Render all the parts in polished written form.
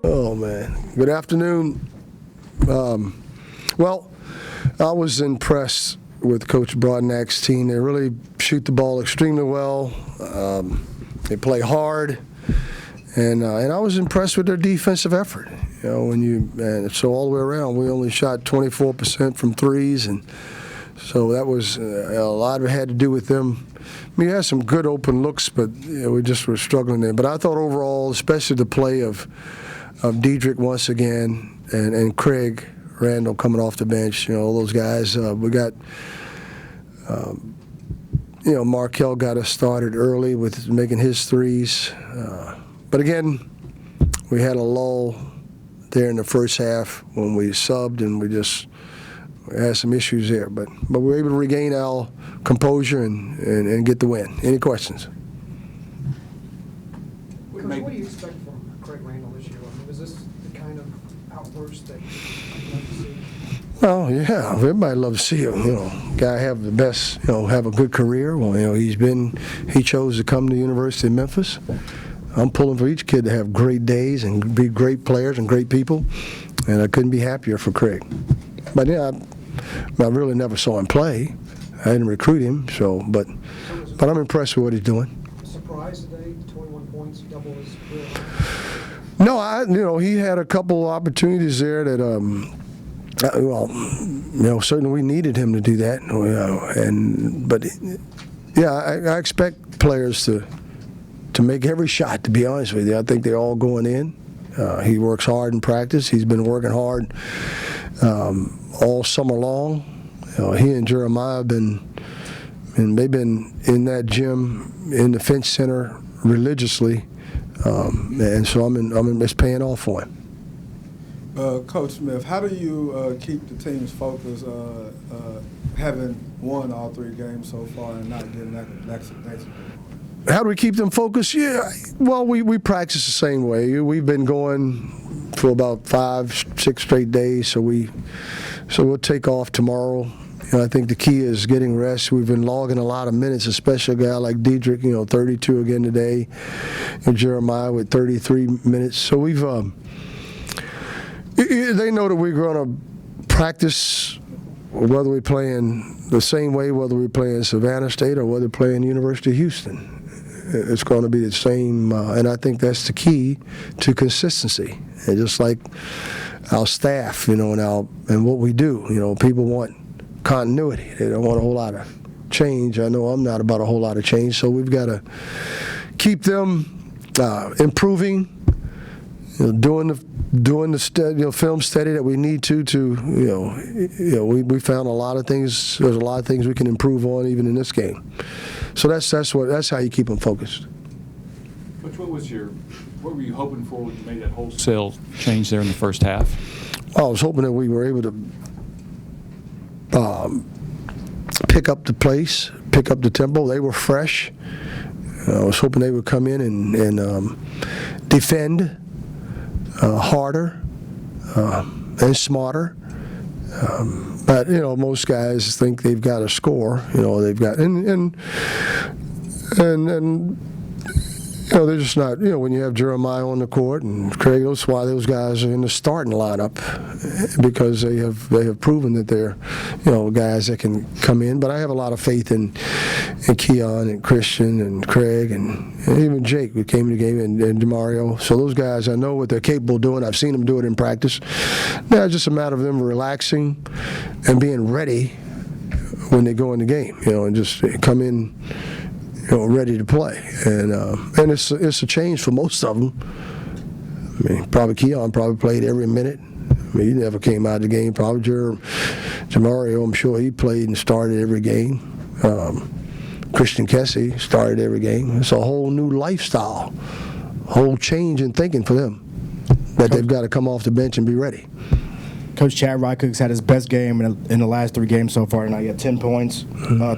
Oh, man. Good afternoon. Well, I was impressed with Coach Broadnack's team. They really shoot the ball extremely well. They play hard. And I was impressed with their defensive effort. You know, and so all the way around, we only shot 24% from threes, and so that was a lot of it had to do with them. We had some good open looks, but we just were struggling there. But I thought overall, especially the play of Diedrich once again and Craig Randall coming off the bench, all those guys. We got, Markell got us started early with making his threes. But again, we had a lull there in the first half when we subbed, and we had some issues there. But we were able to regain our composure and get the win. Any questions? Coach, what do you expect from Craig Randall this year? I mean, is this the kind of outburst that you'd like to see? Well, yeah, everybody loves to see him. Guy have the best, have a good career. Well, he chose to come to the University of Memphis. I'm pulling for each kid to have great days and be great players and great people, and I couldn't be happier for Craig. But yeah, I really never saw him play. I didn't recruit him, but I'm impressed with what he's doing. Surprise today, 21 points, double his career. No, he had a couple opportunities there that certainly we needed him to do that. I expect players to make every shot, to be honest with you. I think they're all going in. He works hard in practice. He's been working hard all summer long. He and Jeremiah have been in that gym in the Finch Center religiously, and so it's paying off for him. Coach Smith, how do you keep the team's focus, having won all 3 games so far and not getting that next? How do we keep them focused? Yeah, well, we practice the same way. We've been going for about 5-6 straight days, so we'll take off tomorrow. I think the key is getting rest. We've been logging a lot of minutes, especially a guy like Diedrich, 32 again today, and Jeremiah with 33 minutes. So they know that we're going to practice whether we're playing the same way, whether we're playing Savannah State or whether we're playing University of Houston. It's going to be the same, and I think that's the key to consistency. And just like our staff, and what we do, people want continuity. They don't want a whole lot of change. I know I'm not about a whole lot of change, so we've got to keep them improving, doing the film study that we need to we found a lot of things. There's a lot of things we can improve on even in this game. So that's how you keep them focused. Coach, what were you hoping for when you made that wholesale change there in the first half? I was hoping that we were able to pick up the pace, pick up the tempo. They were fresh. I was hoping they would come in and defend harder and smarter. But most guys think they've got to score. They've got and they're just not. When you have Jeremiah on the court and Craig, that's why those guys are in the starting lineup, because they have proven that they're guys that can come in. But I have a lot of faith in Keon and Christian and Craig and even Jake, who came to the game, and DeMario. So those guys, I know what they're capable of doing. I've seen them do it in practice. Now it's just a matter of them relaxing and being ready when they go in the game, and just come in, ready to play. And it's a change for most of them. I mean, probably Keon played every minute. I mean, he never came out of the game. Probably DeMario, I'm sure he played and started every game. Christian Kessie started every game. It's a whole new lifestyle, whole change in thinking for them, that they've got to come off the bench and be ready. Coach Chad Rycook's had his best game in the last 3 games so far. Now he had 10 points,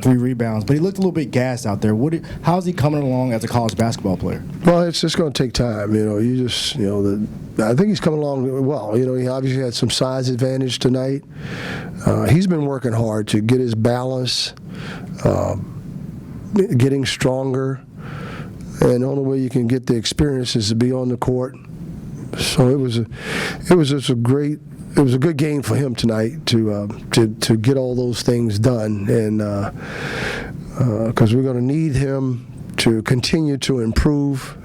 3 rebounds, but he looked a little bit gassed out there. How's he coming along as a college basketball player? Well, it's just going to take time. I think he's coming along well. He obviously had some size advantage tonight. He's been working hard to get his balance, getting stronger, and the only way you can get the experience is to be on the court, So it was just a great. It was a good game for him tonight to get all those things done, and because we're going to need him to continue to improve.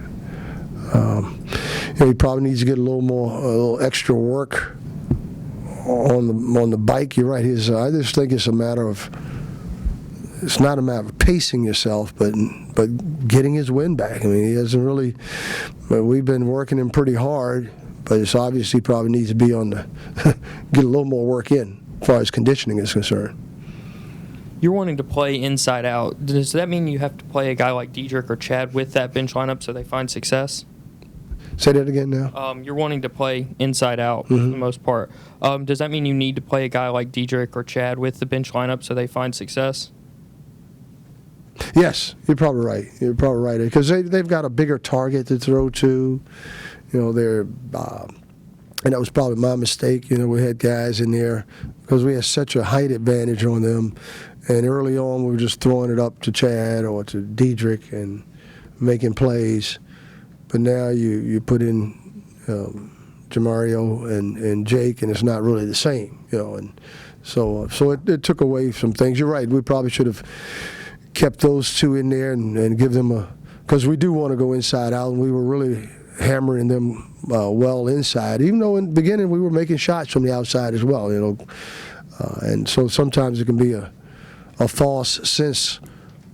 He probably needs to get a little extra work on the bike. You're right. I just think it's a matter of. It's not a matter of pacing yourself, but getting his wind back. I mean, he hasn't really. We've been working him pretty hard, but it's obvious he probably needs to be on the get a little more work in as far as conditioning is concerned. You're wanting to play inside out. Does that mean you have to play a guy like Diedrich or Chad with that bench lineup so they find success? Say that again now. You're wanting to play inside out for the most part. Does that mean you need to play a guy like Diedrich or Chad with the bench lineup so they find success? Yes, you're probably right. You're probably right because they've got a bigger target to throw to. They're and that was probably my mistake. We had guys in there because we had such a height advantage on them, and early on we were just throwing it up to Chad or to Diedrich and making plays. But now you put in Jamario and Jake, and it's not really the same. And so it took away some things. You're right. We probably should have kept those two in there and give them because we do want to go inside out, and we were really hammering them well inside, even though in the beginning we were making shots from the outside as well, and so sometimes it can be a false sense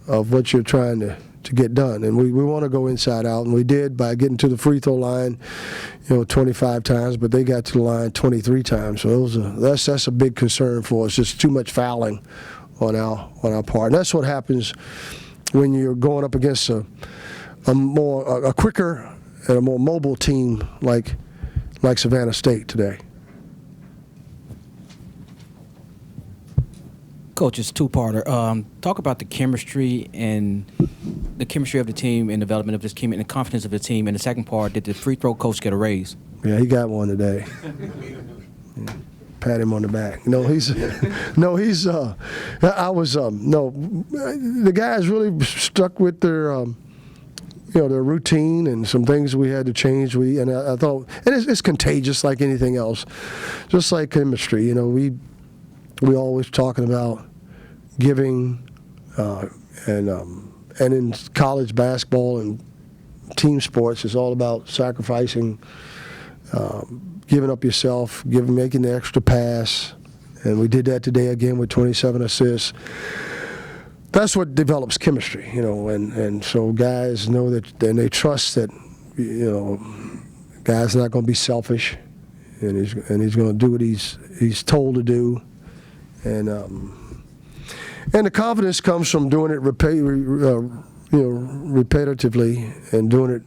of what you're trying to get done, and we want to go inside out, and we did by getting to the free throw line 25 times, but they got to the line 23 times, so that's a big concern for us, just too much fouling on our part. And that's what happens when you're going up against a quicker and a more mobile team like Savannah State today. Coach, it's two-parter. Talk about the chemistry of the team and development of this team and the confidence of the team. And the second part, did the free throw coach get a raise? Yeah, he got one today. Yeah. Pat him on the back. The guys really stuck with their their routine and some things we had to change. I thought, and it's contagious like anything else, just like chemistry. We always talking about giving, and in college basketball and team sports, it's all about sacrificing. Giving up yourself, making the extra pass, and we did that today again with 27 assists. That's what develops chemistry, and so guys know that, and they trust that, guy's not going to be selfish, and he's going to do what he's told to do, and the confidence comes from doing it repetitively and doing it,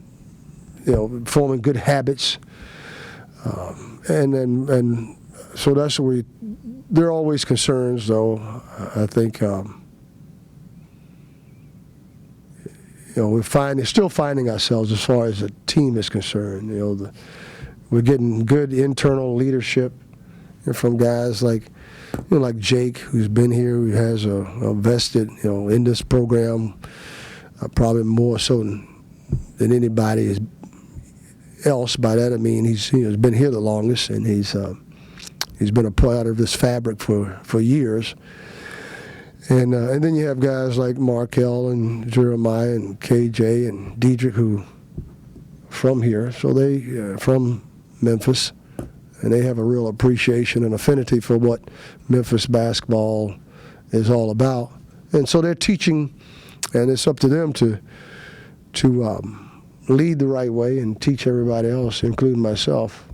forming good habits. And so that's what there are always concerns, though. I think we're still finding ourselves as far as the team is concerned. We're getting good internal leadership from guys like Jake, who's been here, who has a vested in this program, probably more so than anybody else. By that I mean he's been here the longest, and he's been a part of this fabric for years. And then you have guys like Markel and Jeremiah and KJ and Diedrich, who from here, so they from Memphis, and they have a real appreciation and affinity for what Memphis basketball is all about. And so they're teaching, and it's up to them to lead the right way and teach everybody else, including myself,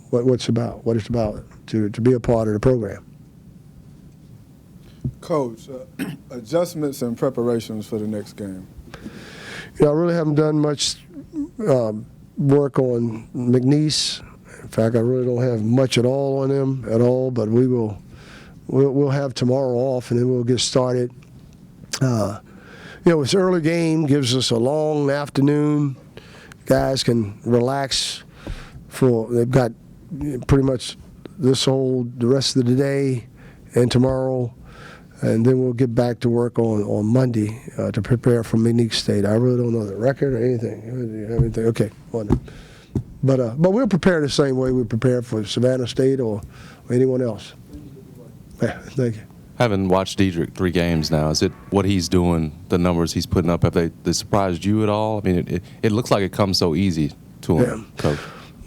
what it's about to be a part of the program. Coach, adjustments and preparations for the next game. I really haven't done much work on McNeese. In fact, I really don't have much at all on him at all, but we'll have tomorrow off, and then we'll get started. It's early game, gives us a long afternoon. Guys can relax they've got pretty much the rest of the day and tomorrow, and then we'll get back to work on Monday to prepare for McNeese State. I really don't know the record or anything. You have anything? Okay, wonderful. But we'll prepare the same way we prepare for Savannah State or anyone else. Yeah, thank you. Having watched Diedrich 3 games now, is it what he's doing, the numbers he's putting up, have they surprised you at all? I mean, it looks like it comes so easy to him, Coach.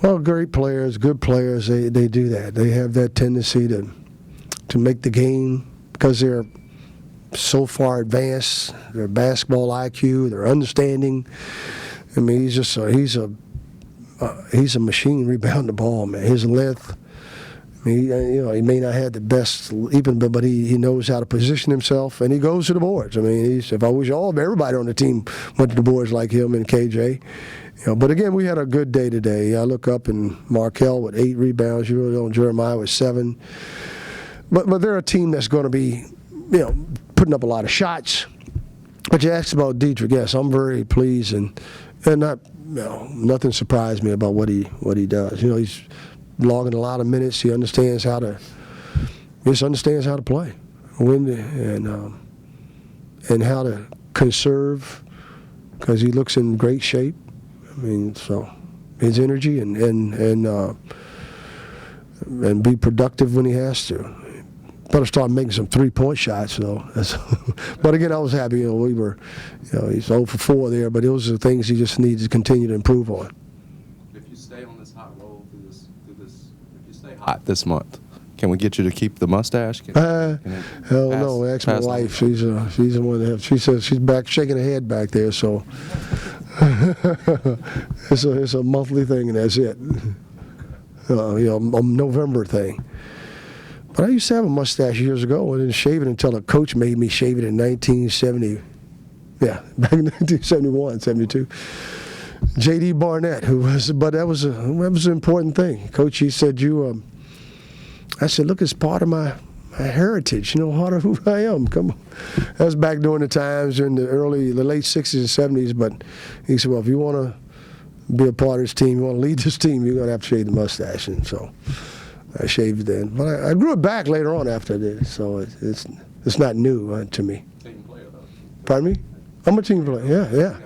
Well, great players, good players, they do that. They have that tendency to make the game because they're so far advanced, their basketball IQ, their understanding. I mean, he's a machine rebounding the ball, man. His length. I mean, he may not have the best, but he knows how to position himself, and he goes to the boards. I mean, if I wish everybody on the team went to the boards like him and KJ. But again, we had a good day today. I look up and Markel with 8 rebounds. You really don't. Jeremiah with 7. But they're a team that's going to be, putting up a lot of shots. But you asked about Diedrich. Yes, I'm very pleased, and nothing surprised me about what he does. He's logging a lot of minutes. He understands how to play, and how to conserve, because he looks in great shape. I mean, so his energy and be productive when he has to. Better start making some 3-point shots, though. But again, I was happy. We were, he's 0 for 4 there, but those are the things he just needs to continue to improve on. If you stay on this hot roll through this, if you stay hot this month, can we get you to keep the mustache? Hell no. Ask my wife. She's the one that she says she's back shaking her head back there. So it's a monthly thing, and that's it. A November thing. But I used to have a mustache years ago. I didn't shave it until a coach made me shave it in 1970. Yeah, back in 1971, 72. J.D. Barnett, but that was an important thing. Coach, he said, I said, look, it's part of my heritage, part of who I am. Come on. That was back during the times in the late 60s and 70s, but he said, well, if you want to be a part of this team, you want to lead this team, you're going to have to shave the mustache. And so I shaved it then. But I grew it back later on after I did it, so it's not new to me. Team player, though. Pardon me? I'm a team player, yeah.